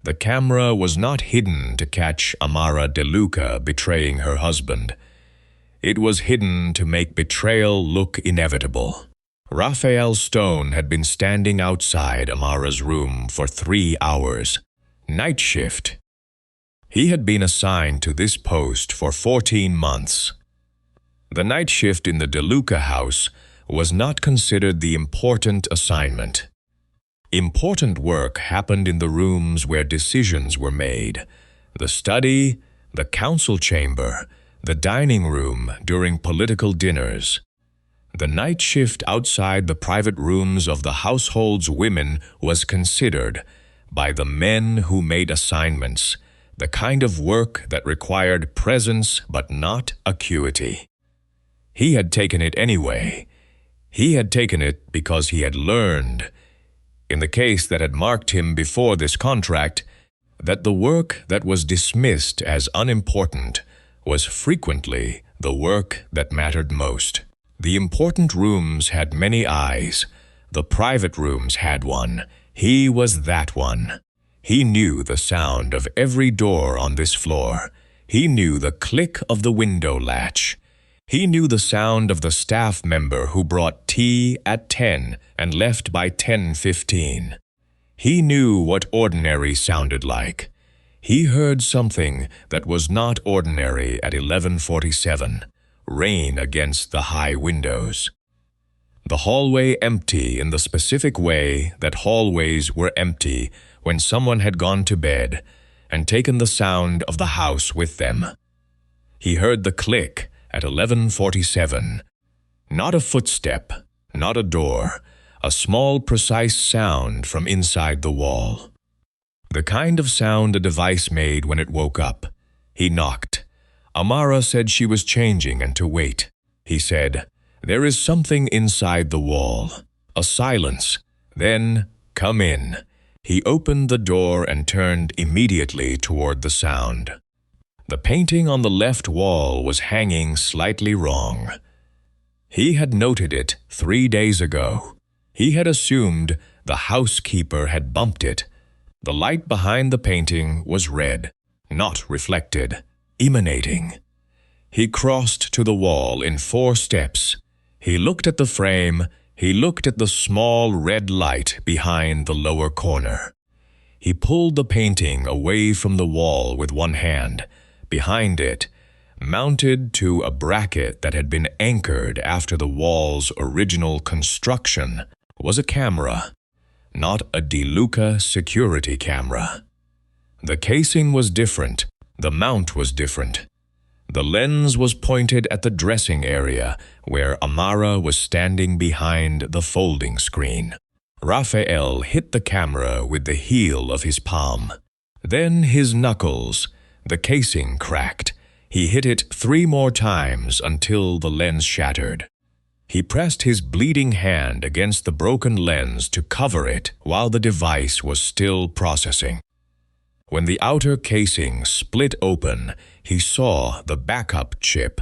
The camera was not hidden to catch Amara De Luca betraying her husband. It was hidden to make betrayal look inevitable. Rafael Stone had been standing outside Amara's room for 3 hours. Night shift. He had been assigned to this post for 14 months. The night shift in the De Luca house was not considered the important assignment. Important work happened in the rooms where decisions were made: the study, the council chamber, the dining room during political dinners. The night shift outside the private rooms of the household's women was considered, by the men who made assignments, the kind of work that required presence but not acuity. He had taken it anyway. He had taken it because he had learned, in the case that had marked him before this contract, that the work that was dismissed as unimportant was frequently the work that mattered most. The important rooms had many eyes. The private rooms had one. He was that one. He knew the sound of every door on this floor. He knew the click of the window latch. He knew the sound of the staff member who brought tea at 10 and left by 10:15. He knew what ordinary sounded like. He heard something that was not ordinary at 11:47, rain against the high windows. The hallway empty in the specific way that hallways were empty when someone had gone to bed and taken the sound of the house with them. He heard the click at 11:47. Not a footstep, not a door, a small precise sound from inside the wall. The kind of sound a device made when it woke up. He knocked. Amara said she was changing and to wait. He said, "There is something inside the wall." A silence. Then, "Come in." He opened the door and turned immediately toward the sound. The painting on the left wall was hanging slightly wrong. He had noted it 3 days ago. He had assumed the housekeeper had bumped it. The light behind the painting was red, not reflected, emanating. He crossed to the wall in 4 steps. He looked at the frame. He looked at the small red light behind the lower corner. He pulled the painting away from the wall with one hand. Behind it, mounted to a bracket that had been anchored after the wall's original construction, was a camera, not a De Luca security camera. The casing was different. The mount was different. The lens was pointed at the dressing area, where Amara was standing behind the folding screen. Rafael hit the camera with the heel of his palm. Then his knuckles. The casing cracked. He hit it 3 more times until the lens shattered. He pressed his bleeding hand against the broken lens to cover it while the device was still processing. When the outer casing split open, he saw the backup chip.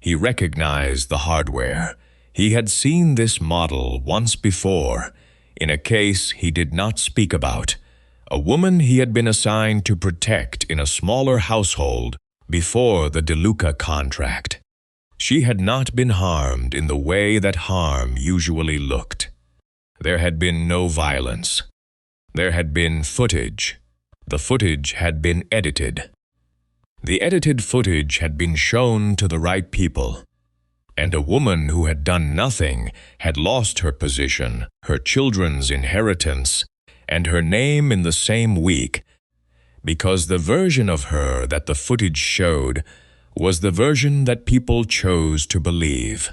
He recognized the hardware. He had seen this model once before, in a case he did not speak about. A woman he had been assigned to protect in a smaller household before the De Luca contract. She had not been harmed in the way that harm usually looked. There had been no violence. There had been footage. The footage had been edited. The edited footage had been shown to the right people. And a woman who had done nothing had lost her position, her children's inheritance, and her name in the same week, because the version of her that the footage showed was the version that people chose to believe.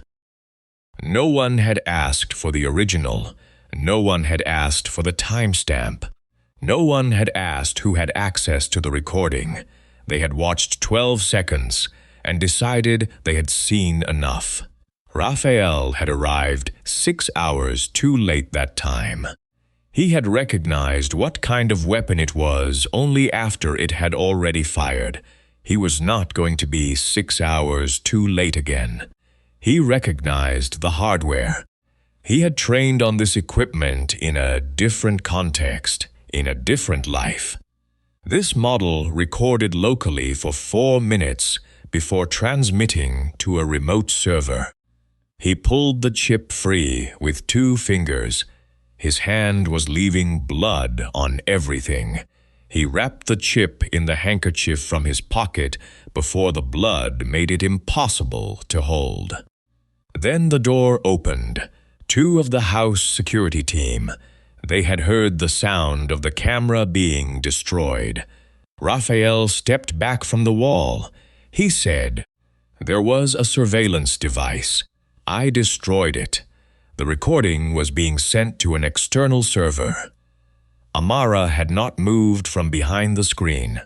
No one had asked for the original. No one had asked for the timestamp. No one had asked who had access to the recording. They had watched 12 seconds and decided they had seen enough. Rafael had arrived 6 hours too late that time. He had recognized what kind of weapon it was only after it had already fired. He was not going to be 6 hours too late again. He recognized the hardware. He had trained on this equipment in a different context, in a different life. This model recorded locally for 4 minutes before transmitting to a remote server. He pulled the chip free with 2 fingers. His hand was leaving blood on everything. He wrapped the chip in the handkerchief from his pocket before the blood made it impossible to hold. Then the door opened. 2 of the house security team. They had heard the sound of the camera being destroyed. Rafael stepped back from the wall. He said, "There was a surveillance device. I destroyed it. The recording was being sent to an external server." Amara had not moved from behind the screen.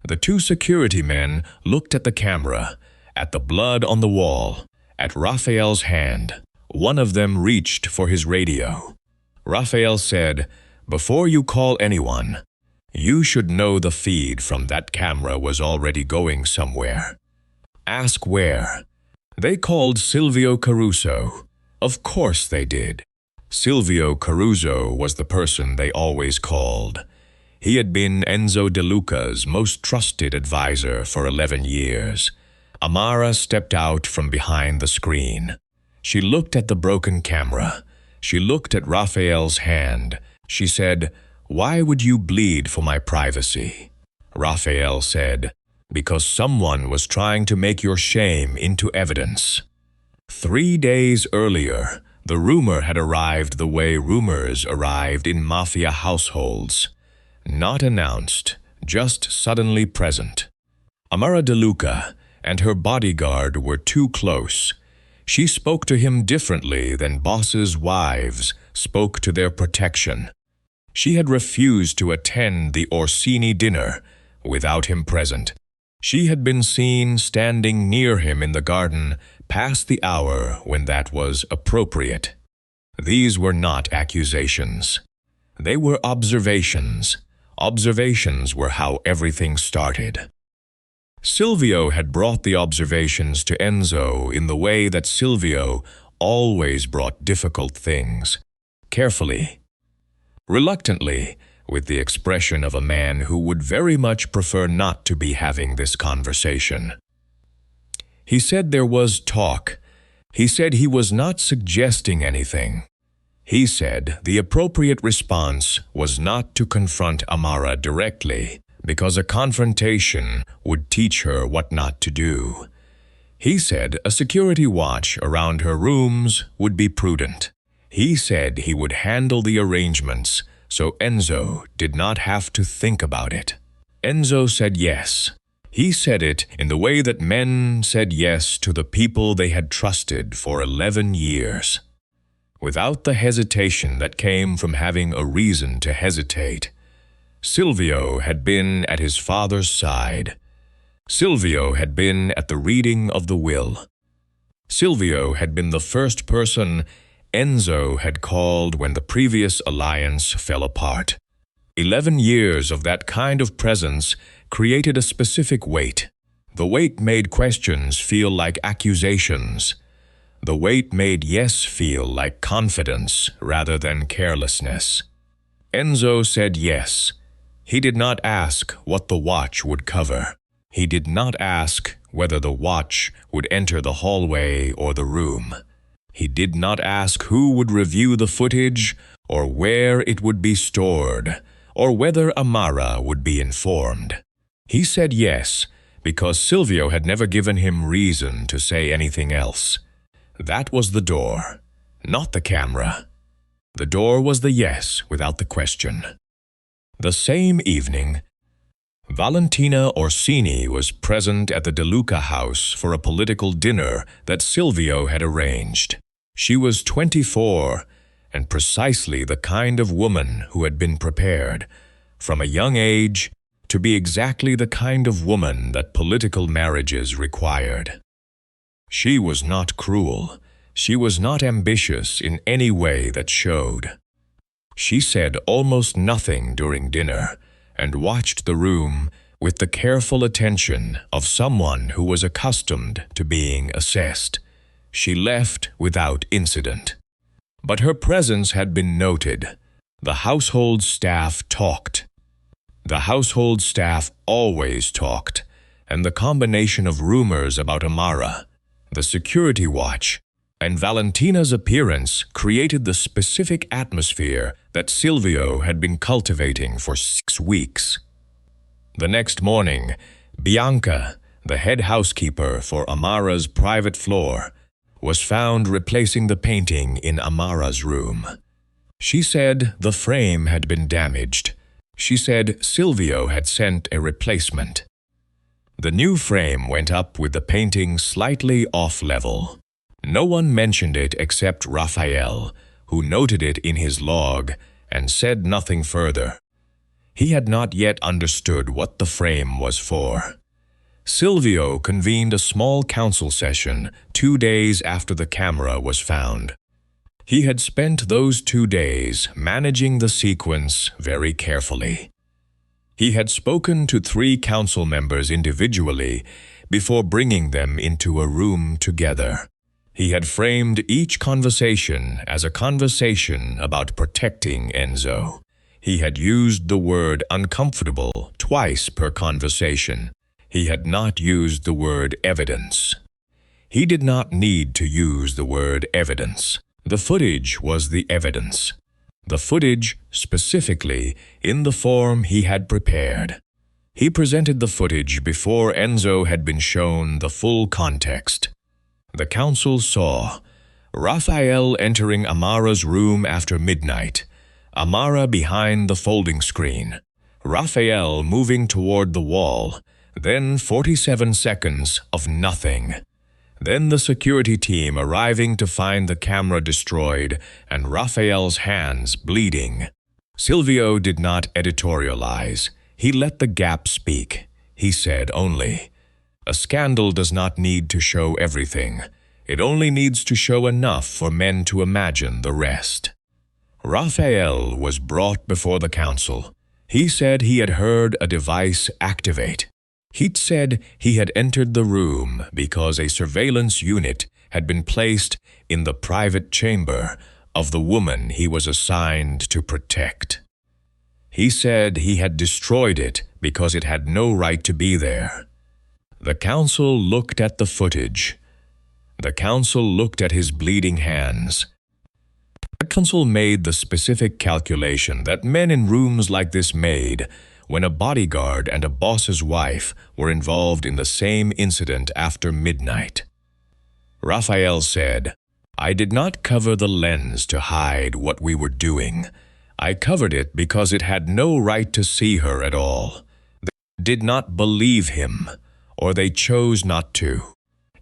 The 2 security men looked at the camera, at the blood on the wall, at Rafael's hand. One of them reached for his radio. Rafael said, "Before you call anyone, you should know the feed from that camera was already going somewhere. Ask where." They called Silvio Caruso. Of course they did. Silvio Caruso was the person they always called. He had been Enzo De Luca's most trusted advisor for 11 years. Amara stepped out from behind the screen. She looked at the broken camera. She looked at Rafael's hand. She said, "Why would you bleed for my privacy?" Rafael said, "Because someone was trying to make your shame into evidence." 3 days earlier, the rumor had arrived the way rumors arrived in Mafia households. Not announced, just suddenly present. Amara De Luca and her bodyguard were too close. She spoke to him differently than bosses' wives spoke to their protection. She had refused to attend the Orsini dinner without him present. She had been seen standing near him in the garden past the hour when that was appropriate. These were not accusations. They were observations. Observations were how everything started. Silvio had brought the observations to Enzo in the way that Silvio always brought difficult things, carefully, reluctantly, with the expression of a man who would very much prefer not to be having this conversation. He said there was talk. He said he was not suggesting anything. He said the appropriate response was not to confront Amara directly, because a confrontation would teach her what not to do. He said a security watch around her rooms would be prudent. He said he would handle the arrangements so Enzo did not have to think about it. Enzo said yes. He said it in the way that men said yes to the people they had trusted for 11 years. Without the hesitation that came from having a reason to hesitate. Silvio had been at his father's side. Silvio had been at the reading of the will. Silvio had been the first person Enzo had called when the previous alliance fell apart. 11 years of that kind of presence created a specific weight. The weight made questions feel like accusations. The weight made yes feel like confidence rather than carelessness. Enzo said yes. He did not ask what the watch would cover. He did not ask whether the watch would enter the hallway or the room. He did not ask who would review the footage or where it would be stored or whether Amara would be informed. He said yes because Silvio had never given him reason to say anything else. That was the door, not the camera. The door was the yes without the question. The same evening, Valentina Orsini was present at the De Luca house for a political dinner that Silvio had arranged. She was 24 and precisely the kind of woman who had been prepared, from a young age, to be exactly the kind of woman that political marriages required. She was not cruel. She was not ambitious in any way that showed. She said almost nothing during dinner and watched the room with the careful attention of someone who was accustomed to being assessed. She left without incident. But her presence had been noted. The household staff talked. The household staff always talked, and the combination of rumors about Amara, the security watch, and Valentina's appearance created the specific atmosphere that Silvio had been cultivating for 6 weeks. The next morning, Bianca, the head housekeeper for Amara's private floor, was found replacing the painting in Amara's room. She said the frame had been damaged. She said Silvio had sent a replacement. The new frame went up with the painting slightly off level. No one mentioned it except Rafael, who noted it in his log and said nothing further. He had not yet understood what the frame was for. Silvio convened a small council session 2 days after the camera was found. He had spent those 2 days managing the sequence very carefully. He had spoken to 3 council members individually before bringing them into a room together. He had framed each conversation as a conversation about protecting Enzo. He had used the word uncomfortable twice per conversation. He had not used the word evidence. He did not need to use the word evidence. The footage was the evidence. The footage, specifically, in the form he had prepared. He presented the footage before Enzo had been shown the full context. The council saw Rafael entering Amara's room after midnight, Amara behind the folding screen, Rafael moving toward the wall, then 47 seconds of nothing. Then the security team arriving to find the camera destroyed and Rafael's hands bleeding. Silvio did not editorialize. He let the gap speak. He said only, "A scandal does not need to show everything. It only needs to show enough for men to imagine the rest." Rafael was brought before the council. He said he had heard a device activate. He'd said he had entered the room because a surveillance unit had been placed in the private chamber of the woman he was assigned to protect. He said he had destroyed it because it had no right to be there. The council looked at the footage. The council looked at his bleeding hands. The council made the specific calculation that men in rooms like this made when a bodyguard and a boss's wife were involved in the same incident after midnight. Rafael said, "I did not cover the lens to hide what we were doing. I covered it because it had no right to see her at all. They did not believe him, or they chose not to."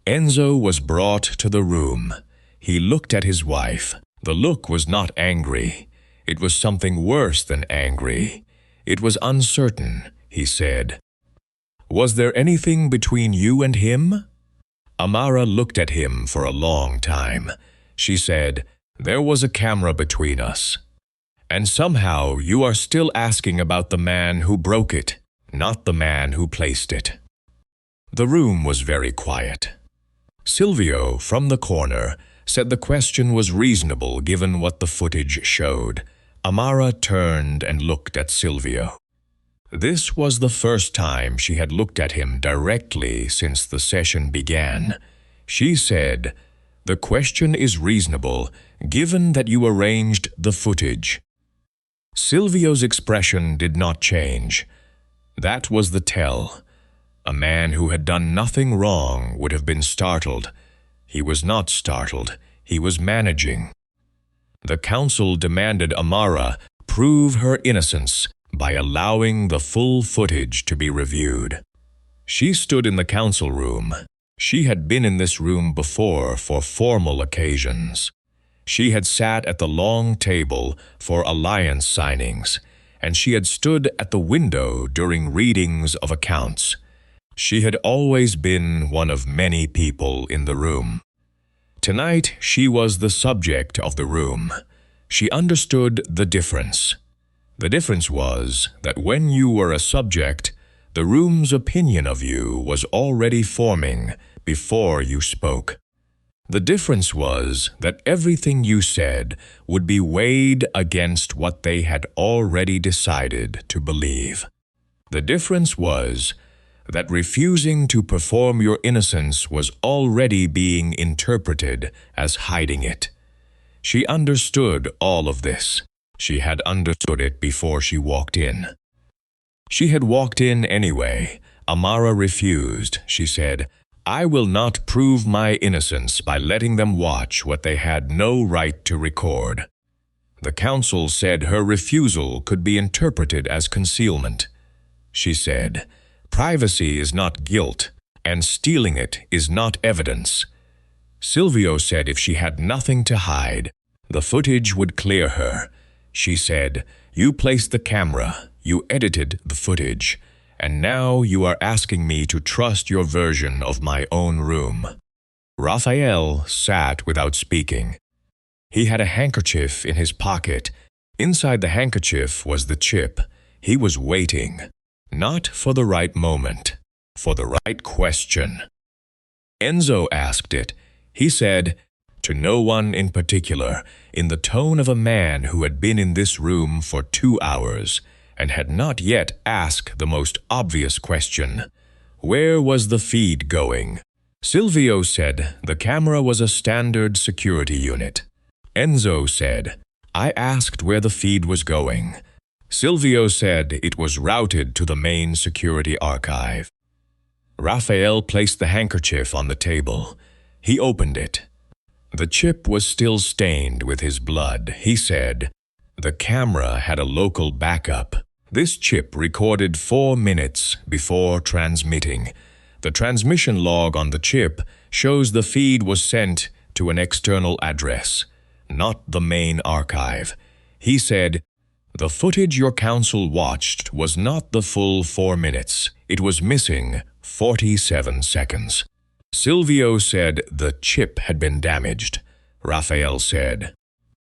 Enzo was brought to the room. He looked at his wife. The look was not angry. It was something worse than angry. It was uncertain, he said. "Was there anything between you and him?" Amara looked at him for a long time. She said, "There was a camera between us. And somehow you are still asking about the man who broke it, not the man who placed it." The room was very quiet. Silvio, from the corner, said the question was reasonable given what the footage showed. Amara turned and looked at Silvio. This was the first time she had looked at him directly since the session began. She said, "The question is reasonable, given that you arranged the footage." Silvio's expression did not change. That was the tell. A man who had done nothing wrong would have been startled. He was not startled. He was managing. The council demanded Amara prove her innocence by allowing the full footage to be reviewed. She stood in the council room. She had been in this room before for formal occasions. She had sat at the long table for alliance signings, and she had stood at the window during readings of accounts. She had always been one of many people in the room. Tonight, she was the subject of the room. She understood the difference. The difference was that when you were a subject, the room's opinion of you was already forming before you spoke. The difference was that everything you said would be weighed against what they had already decided to believe. The difference was that refusing to perform your innocence was already being interpreted as hiding it. She understood all of this. She had understood it before she walked in. She had walked in anyway. Amara refused. She said, "I will not prove my innocence by letting them watch what they had no right to record." The counsel said her refusal could be interpreted as concealment. She said, "Privacy is not guilt, and stealing it is not evidence." Silvio said if she had nothing to hide, the footage would clear her. She said, "You placed the camera, you edited the footage, and now you are asking me to trust your version of my own room." Rafael sat without speaking. He had a handkerchief in his pocket. Inside the handkerchief was the chip. He was waiting, not for the right moment, for the right question. Enzo asked it. He said, to no one in particular, in the tone of a man who had been in this room for 2 hours and had not yet asked the most obvious question. Where was the feed going? Silvio said the camera was a standard security unit. Enzo said, "I asked where the feed was going." Silvio said it was routed to the main security archive. Rafael placed the handkerchief on the table. He opened it. The chip was still stained with his blood. He said, the camera had a local backup. This chip recorded 4 minutes before transmitting. The transmission log on the chip shows the feed was sent to an external address, not the main archive. He said, the footage your counsel watched was not the full 4 minutes. It was missing 47 seconds. Silvio said the chip had been damaged. Rafael said,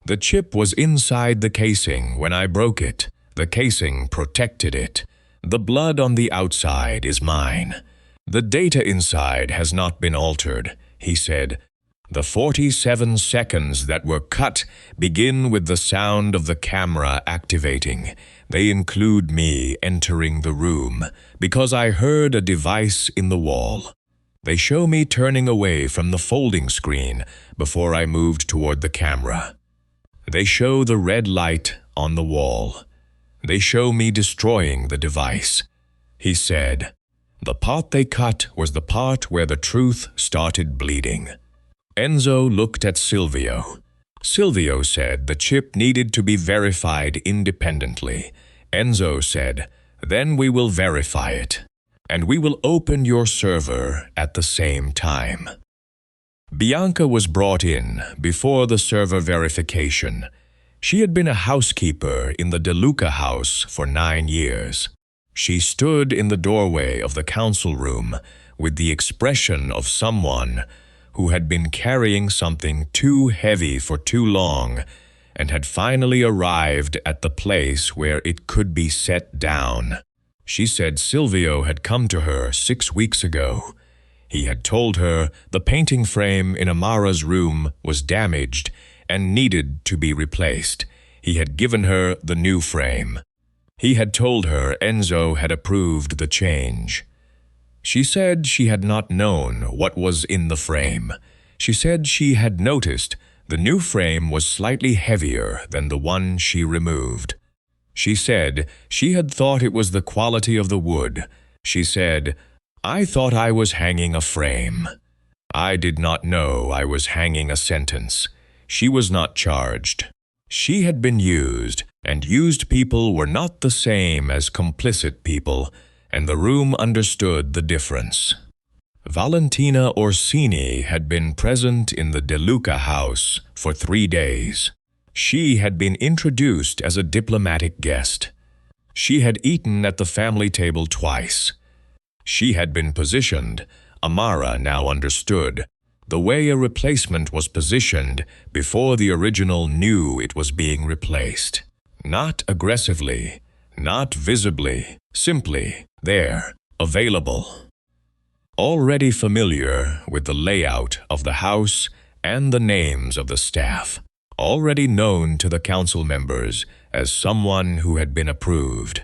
the chip was inside the casing when I broke it. The casing protected it. The blood on the outside is mine. The data inside has not been altered. He said, the 47 seconds that were cut begin with the sound of the camera activating. They include me entering the room because I heard a device in the wall. They show me turning away from the folding screen before I moved toward the camera. They show the red light on the wall. They show me destroying the device. He said, the part they cut was the part where the truth started bleeding. Enzo looked at Silvio. Silvio said the chip needed to be verified independently. Enzo said, then we will verify it, and we will open your server at the same time. Bianca was brought in before the server verification. She had been a housekeeper in the De Luca house for 9 years. She stood in the doorway of the council room with the expression of someone who had been carrying something too heavy for too long and had finally arrived at the place where it could be set down. She said Silvio had come to her 6 weeks ago. He had told her the painting frame in Amara's room was damaged and needed to be replaced. He had given her the new frame. He had told her Enzo had approved the change. She said she had not known what was in the frame. She said she had noticed the new frame was slightly heavier than the one she removed. She said she had thought it was the quality of the wood. She said, I thought I was hanging a frame. I did not know I was hanging a sentence. She was not charged. She had been used, and used people were not the same as complicit people, and the room understood the difference. Valentina Orsini had been present in the De Luca house for 3 days. She had been introduced as a diplomatic guest. She had eaten at the family table twice. She had been positioned, Amara now understood, the way a replacement was positioned before the original knew it was being replaced. Not aggressively, not visibly, simply there, available. Already familiar with the layout of the house and the names of the staff. Already known to the council members as someone who had been approved.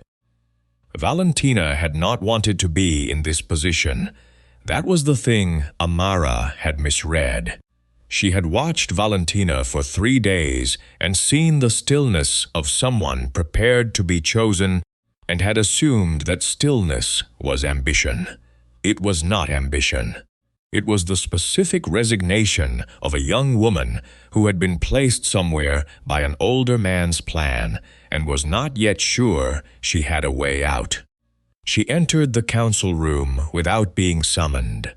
Valentina had not wanted to be in this position. That was the thing Amara had misread. She had watched Valentina for 3 days and seen the stillness of someone prepared to be chosen and had assumed that stillness was ambition. It was not ambition. It was the specific resignation of a young woman who had been placed somewhere by an older man's plan and was not yet sure she had a way out. She entered the council room without being summoned.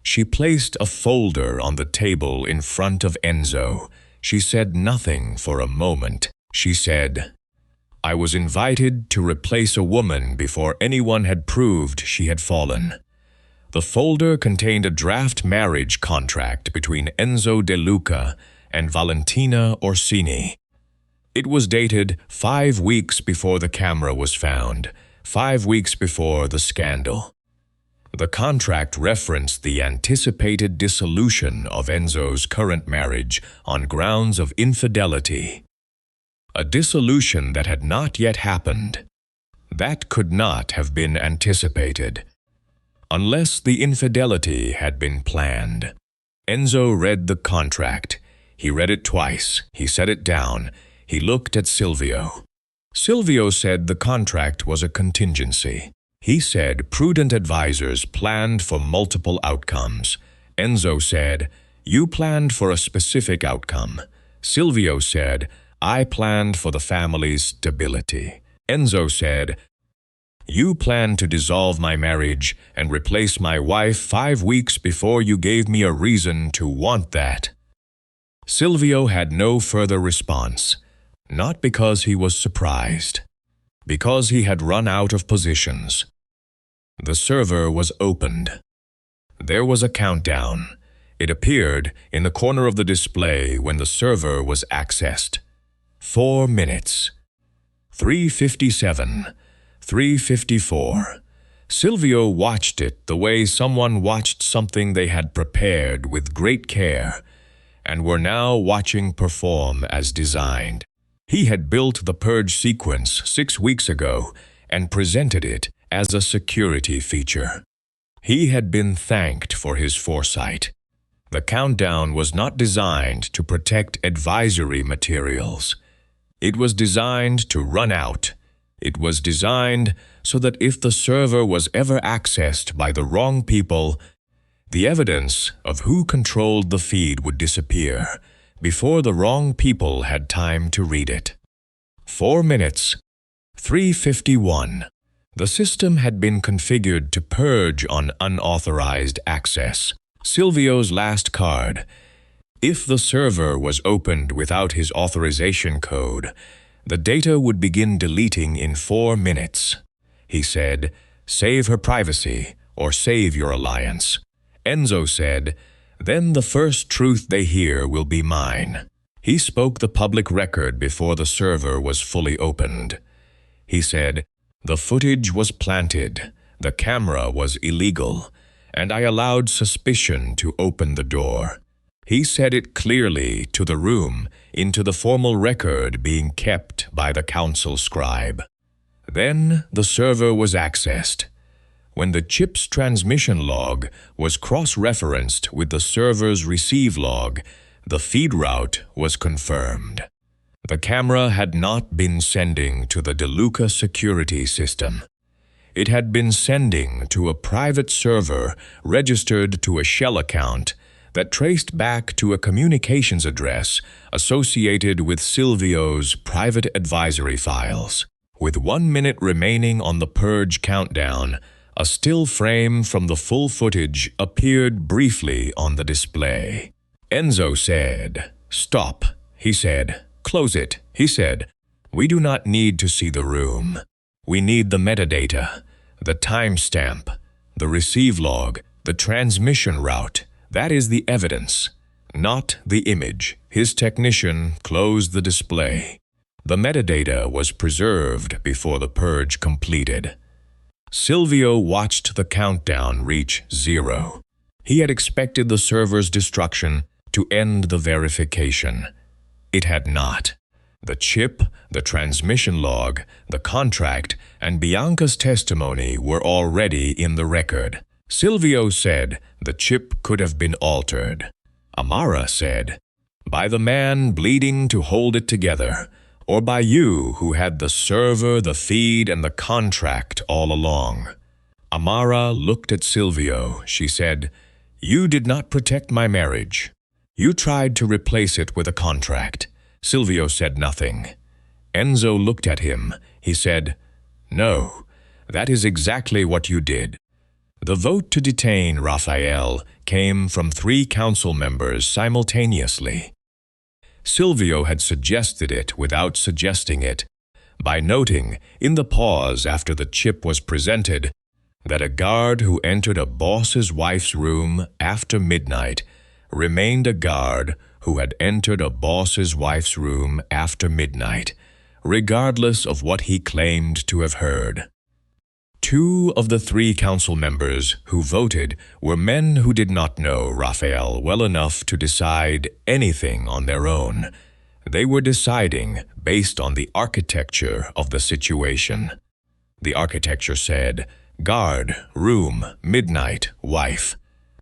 She placed a folder on the table in front of Enzo. She said nothing for a moment. She said, "I was invited to replace a woman before anyone had proved she had fallen." The folder contained a draft marriage contract between Enzo De Luca and Valentina Orsini. It was dated 5 weeks before the camera was found, 5 weeks before the scandal. The contract referenced the anticipated dissolution of Enzo's current marriage on grounds of infidelity. A dissolution that had not yet happened. That could not have been anticipated. Unless the infidelity had been planned. Enzo read the contract. He read it twice. He set it down. He looked at Silvio. Silvio said the contract was a contingency. He said prudent advisors planned for multiple outcomes. Enzo said, "You planned for a specific outcome." Silvio said, "I planned for the family's stability." Enzo said, "You planned to dissolve my marriage and replace my wife 5 weeks before you gave me a reason to want that." Silvio had no further response, not because he was surprised, because he had run out of positions. The server was opened. There was a countdown. It appeared in the corner of the display when the server was accessed. 4 minutes. 3:57. 3:54. Silvio watched it the way someone watched something they had prepared with great care and were now watching perform as designed. He had built the purge sequence 6 weeks ago and presented it as a security feature. He had been thanked for his foresight. The countdown was not designed to protect advisory materials. It was designed to run out. It was designed so that if the server was ever accessed by the wrong people, the evidence of who controlled the feed would disappear before the wrong people had time to read it. 4 minutes. 3:51. The system had been configured to purge on unauthorized access. Silvio's last card. If the server was opened without his authorization code, the data would begin deleting in 4 minutes. He said, "Save her privacy or save your alliance." Enzo said, "Then the first truth they hear will be mine." He spoke the public record before the server was fully opened. He said, "The footage was planted, the camera was illegal, and I allowed suspicion to open the door." He said it clearly to the room, into the formal record being kept by the council scribe. Then the server was accessed. When the chip's transmission log was cross-referenced with the server's receive log, the feed route was confirmed. The camera had not been sending to the De Luca security system. It had been sending to a private server registered to a shell account that traced back to a communications address associated with Silvio's private advisory files. With 1 minute remaining on the purge countdown, a still frame from the full footage appeared briefly on the display. Enzo said, "Stop," he said. "Close it," he said. "We do not need to see the room. We need the metadata, the timestamp, the receive log, the transmission route. That is the evidence, not the image." His technician closed the display. The metadata was preserved before the purge completed. Silvio watched the countdown reach 0. He had expected the server's destruction to end the verification. It had not. The chip, the transmission log, the contract, and Bianca's testimony were already in the record. Silvio said the chip could have been altered. Amara said, by the man bleeding to hold it together, or by you who had the server, the feed, and the contract all along. Amara looked at Silvio. She said, you did not protect my marriage. You tried to replace it with a contract. Silvio said nothing. Enzo looked at him. He said, no, that is exactly what you did. The vote to detain Rafael came from 3 council members simultaneously. Silvio had suggested it without suggesting it, by noting, in the pause after the chip was presented, that a guard who entered a boss's wife's room after midnight remained a guard who had entered a boss's wife's room after midnight, regardless of what he claimed to have heard. 2 of the 3 council members who voted were men who did not know Rafael well enough to decide anything on their own. They were deciding based on the architecture of the situation. The architecture said, guard, room, midnight, wife.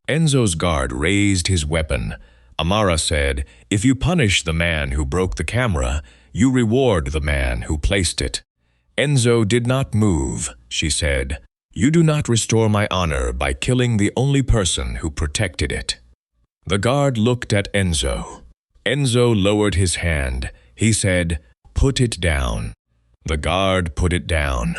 Enzo's guard raised his weapon. Amara said, if you punish the man who broke the camera, you reward the man who placed it. Enzo did not move. She said, you do not restore my honor by killing the only person who protected it. The guard looked at Enzo. Enzo lowered his hand. He said, put it down. The guard put it down.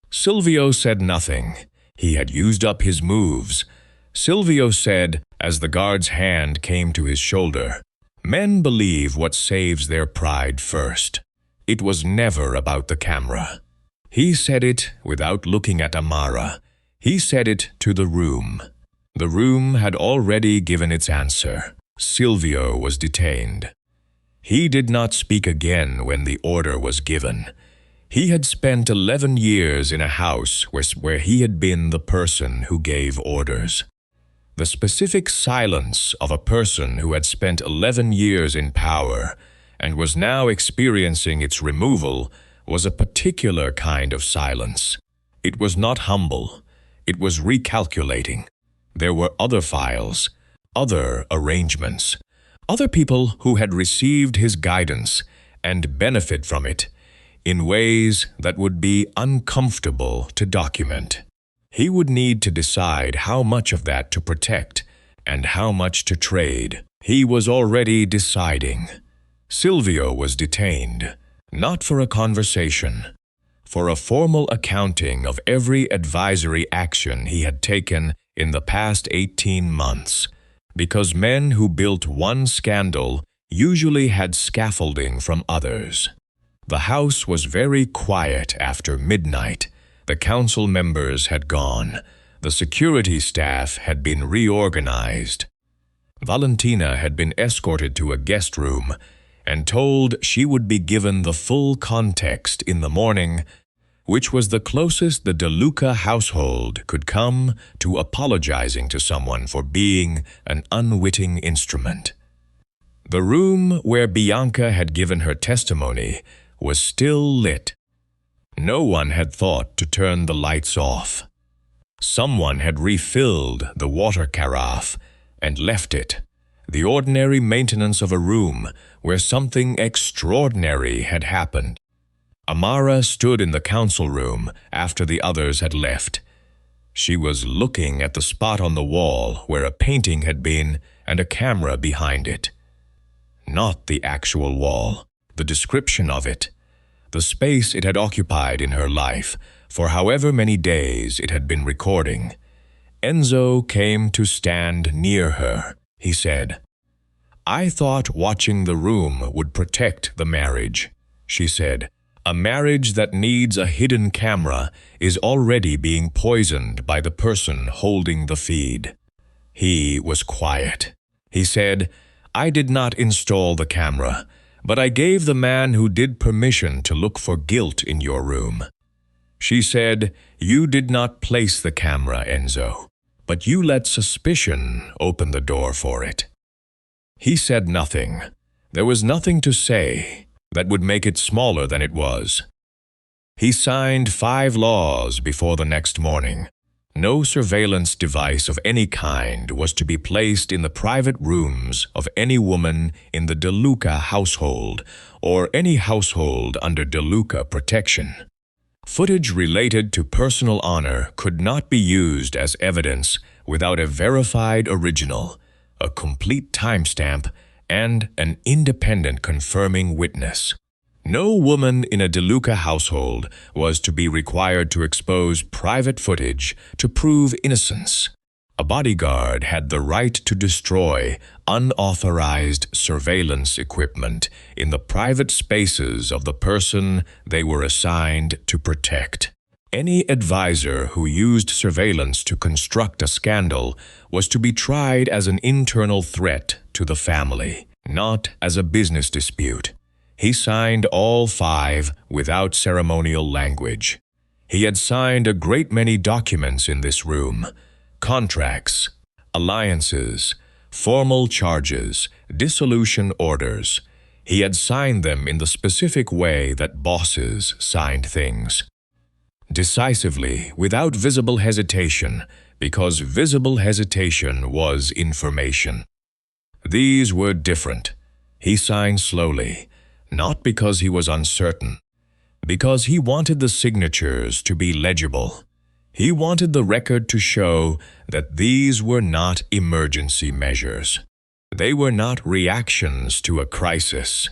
Silvio said nothing. He had used up his moves. Silvio said, as the guard's hand came to his shoulder, men believe what saves their pride first. It was never about the camera. He said it without looking at Amara. He said it to the room. The room had already given its answer. Silvio was detained. He did not speak again when the order was given. He had spent 11 years in a house where he had been the person who gave orders. The specific silence of a person who had spent 11 years in power and was now experiencing its removal was a particular kind of silence. It was not humble. It was recalculating. There were other files, other arrangements, other people who had received his guidance and benefit from it in ways that would be uncomfortable to document. He would need to decide how much of that to protect and how much to trade. He was already deciding. Silvio was detained, not for a conversation, for a formal accounting of every advisory action he had taken in the past 18 months, because men who built one scandal usually had scaffolding from others. The house was very quiet after midnight. The council members had gone. The security staff had been reorganized. Valentina had been escorted to a guest room and told she would be given the full context in the morning, which was the closest the De Luca household could come to apologizing to someone for being an unwitting instrument. The room where Bianca had given her testimony was still lit. No one had thought to turn the lights off. Someone had refilled the water carafe and left it, the ordinary maintenance of a room where something extraordinary had happened. Amara stood in the council room after the others had left. She was looking at the spot on the wall where a painting had been and a camera behind it. Not the actual wall, the description of it, the space it had occupied in her life for however many days it had been recording. Enzo came to stand near her. He said, I thought watching the room would protect the marriage. She said, a marriage that needs a hidden camera is already being poisoned by the person holding the feed. He was quiet. He said, I did not install the camera, but I gave the man who did permission to look for guilt in your room. She said, you did not place the camera, Enzo, but you let suspicion open the door for it. He said nothing. There was nothing to say. that would make it smaller than it was. He signed 5 laws before the next morning. No surveillance device of any kind was to be placed in the private rooms of any woman in the De Luca household or any household under De Luca protection. Footage related to personal honor could not be used as evidence without a verified original, a complete timestamp, and an independent confirming witness. No woman in a De Luca household was to be required to expose private footage to prove innocence. A bodyguard had the right to destroy unauthorized surveillance equipment in the private spaces of the person they were assigned to protect. Any advisor who used surveillance to construct a scandal was to be tried as an internal threat to the family, not as a business dispute. He signed all 5 without ceremonial language. He had signed a great many documents in this room: contracts, alliances, formal charges, dissolution orders. He had signed them in the specific way that bosses signed things. Decisively, without visible hesitation, because visible hesitation was information. These were different. He signed slowly, not because he was uncertain, because he wanted the signatures to be legible. He wanted the record to show that these were not emergency measures. They were not reactions to a crisis.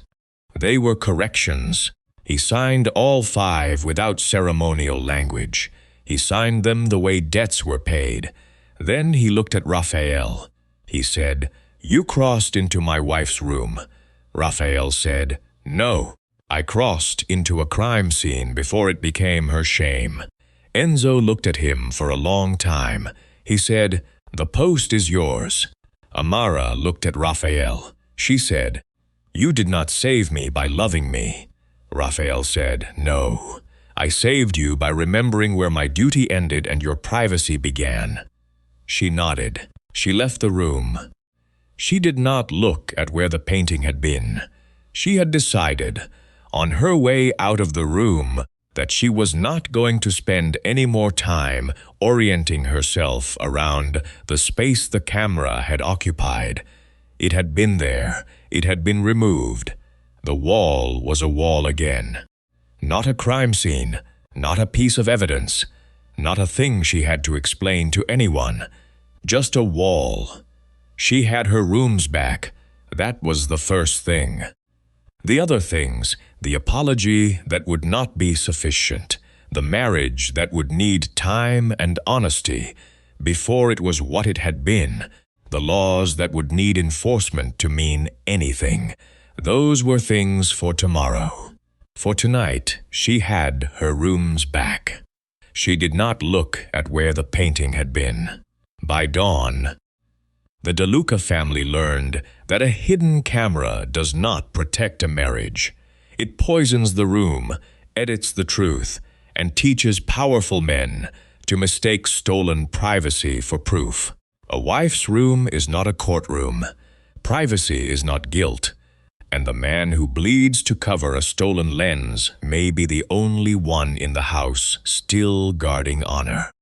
They were corrections. He signed all 5 without ceremonial language. He signed them the way debts were paid. Then he looked at Rafael. He said, "You crossed into my wife's room." Rafael said, "No, I crossed into a crime scene before it became her shame." Enzo looked at him for a long time. He said, "The post is yours." Amara looked at Rafael. She said, "You did not save me by loving me." Rafael said, "No, I saved you by remembering where my duty ended and your privacy began." She nodded. She left the room. She did not look at where the painting had been. She had decided, on her way out of the room, that she was not going to spend any more time orienting herself around the space the camera had occupied. It had been there. It had been removed. The wall was a wall again. Not a crime scene, not a piece of evidence, not a thing she had to explain to anyone. Just a wall. She had her rooms back. That was the first thing. The other things, the apology that would not be sufficient, the marriage that would need time and honesty before it was what it had been, the laws that would need enforcement to mean anything, those were things for tomorrow. For tonight, she had her rooms back. She did not look at where the painting had been. By dawn, the De Luca family learned that a hidden camera does not protect a marriage. It poisons the room, edits the truth, and teaches powerful men to mistake stolen privacy for proof. A wife's room is not a courtroom. Privacy is not guilt. And the man who bleeds to cover a stolen lens may be the only one in the house still guarding honor.